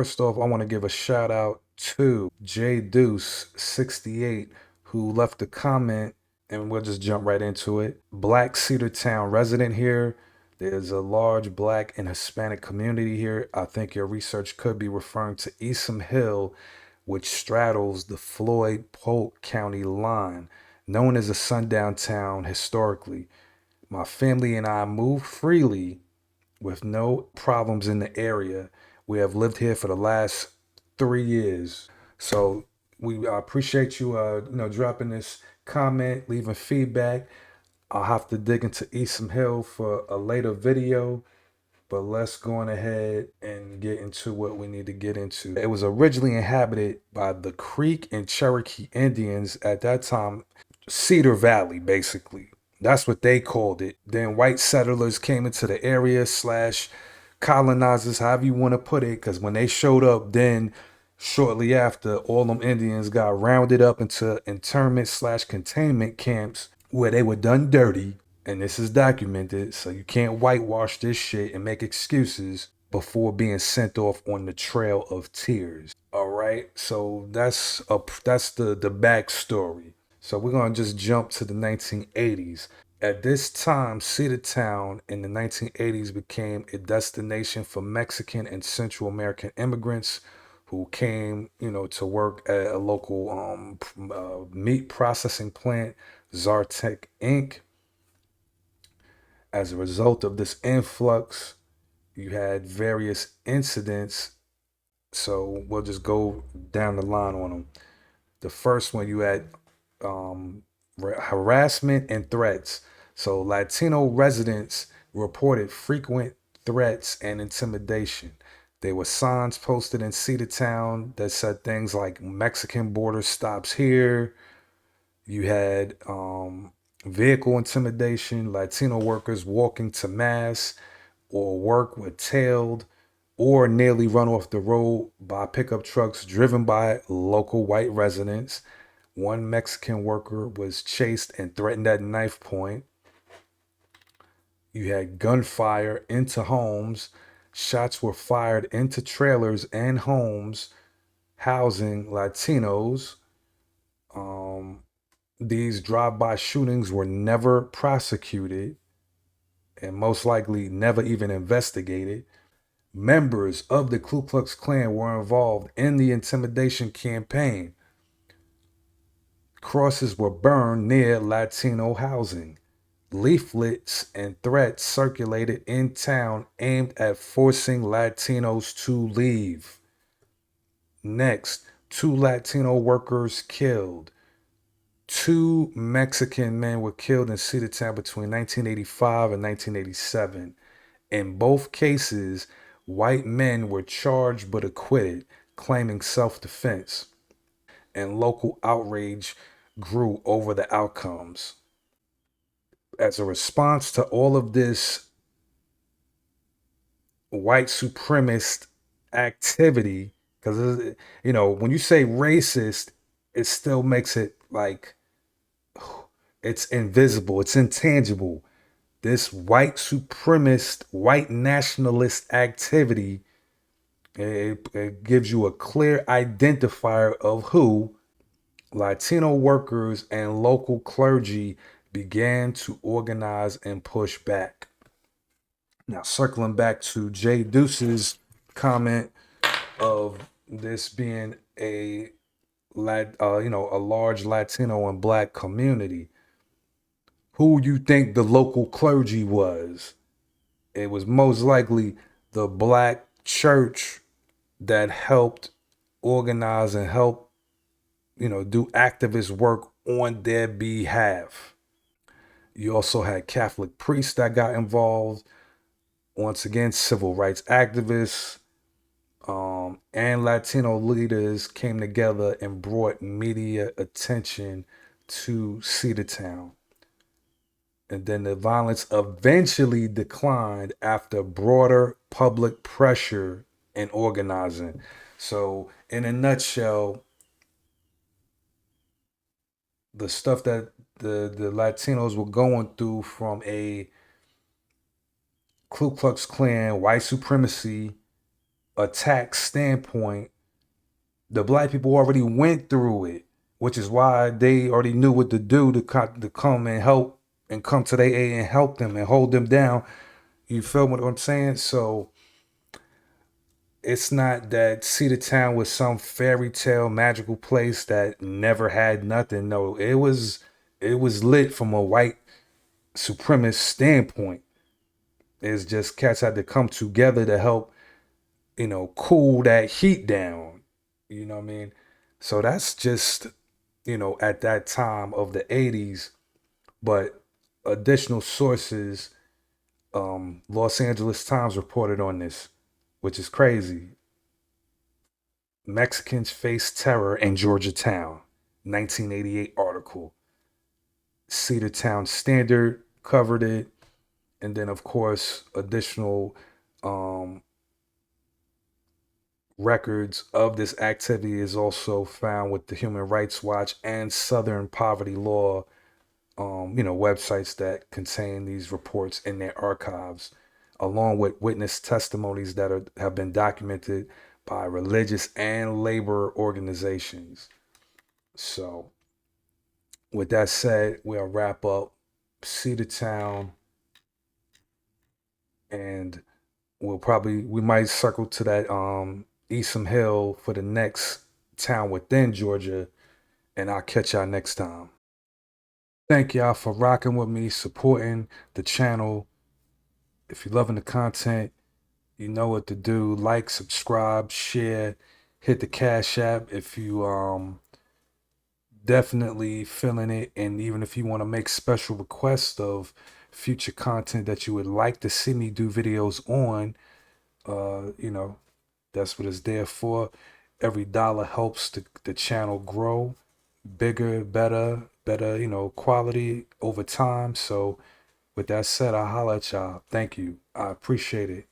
first off, I want to give a shout out to J Deuce 68 who left a comment, and we'll just jump right into it. Black Cedartown resident here. There's a large black and Hispanic community here. I think your research could be referring to Esom Hill, which straddles the Floyd Polk County line, known as a sundown town historically. My family and I moved freely with no problems in the area. We have lived here for the last 3 years. So we appreciate you, dropping this comment, leaving feedback. I'll have to dig into Esom Hill for a later video, but let's go on ahead and get into what we need to get into. It was originally inhabited by the Creek and Cherokee Indians at that time, Cedar Valley, basically. That's what they called it. Then white settlers came into the area slash colonizers, however you want to put it, because when they showed up, then shortly after, all them Indians got rounded up into internment slash containment camps where they were done dirty. And this is documented, so you can't whitewash this shit and make excuses before being sent off on the Trail of Tears. All right, so that's the backstory. So we're gonna just jump to the 1980s. At this time, Cedartown in the 1980s became a destination for Mexican and Central American immigrants who came, to work at a local meat processing plant, Zartec Inc. As a result of this influx, you had various incidents. So we'll just go down the line on them. The first one, you had um, harassment and threats. So Latino residents reported frequent threats and intimidation. There were signs posted in Cedartown that said things like Mexican border stops here. You had vehicle intimidation, Latino workers walking to mass or work were tailed or nearly run off the road by pickup trucks driven by local white residents. One Mexican worker was chased and threatened at knife point. You had gunfire into homes. Shots were fired into trailers and homes housing Latinos. Um, these drive-by shootings were never prosecuted and most likely never even investigated. Members of the Ku Klux Klan were involved in the intimidation campaign. Crosses were burned near Latino housing. Leaflets and threats circulated in town aimed at forcing Latinos to leave. Next, 2 Latino workers killed. 2 Mexican men were killed in Cedartown between 1985 and 1987. In both cases, white men were charged but acquitted, claiming self-defense, and local outrage grew over the outcomes. As a response to all of this white supremacist activity, because, when you say racist, it still makes it like it's invisible, it's intangible. This white supremacist, white nationalist activity, it gives you a clear identifier of who Latino workers and local clergy began to organize and push back. Now, circling back to Jay Deuce's comment of this being a large Latino and Black community, who you think the local clergy was? It was most likely the Black church that helped organize and help, do activist work on their behalf. You also had Catholic priests that got involved. Once again, civil rights activists and Latino leaders came together and brought media attention to Cedartown. And then the violence eventually declined after broader public pressure and organizing. So, in a nutshell, the stuff that the Latinos were going through from a Ku Klux Klan, white supremacy, attack standpoint, the black people already went through it, which is why they already knew what to do to come and help and come to their aid and help them and hold them down. You feel what I'm saying? So it's not that Cedartown was some fairy tale magical place that never had nothing. No, it was lit from a white supremacist standpoint. It's just cats had to come together to help, cool that heat down. You know what I mean? So that's just, at that time of the 80s. But additional sources, Los Angeles Times reported on this, which is crazy. Mexicans face terror in Georgetown, 1988 article. Cedartown Standard covered it. And then, of course, additional um, records of this activity is also found with the Human Rights Watch and Southern Poverty Law, websites that contain these reports in their archives, along with witness testimonies that have been documented by religious and labor organizations. So, with that said, we'll wrap up Cedartown, and we might circle to that Esom Hill for the next town within Georgia, and I'll catch y'all next time. Thank y'all for rocking with me, supporting the channel. If you're loving the content, you know what to do. Like, subscribe, share, hit the Cash App if you definitely feeling it. And even if you want to make special requests of future content that you would like to see me do videos on, that's what it's there for. Every dollar helps the channel grow bigger, better, quality over time. So with that said, I'll holla at y'all. Thank you. I appreciate it.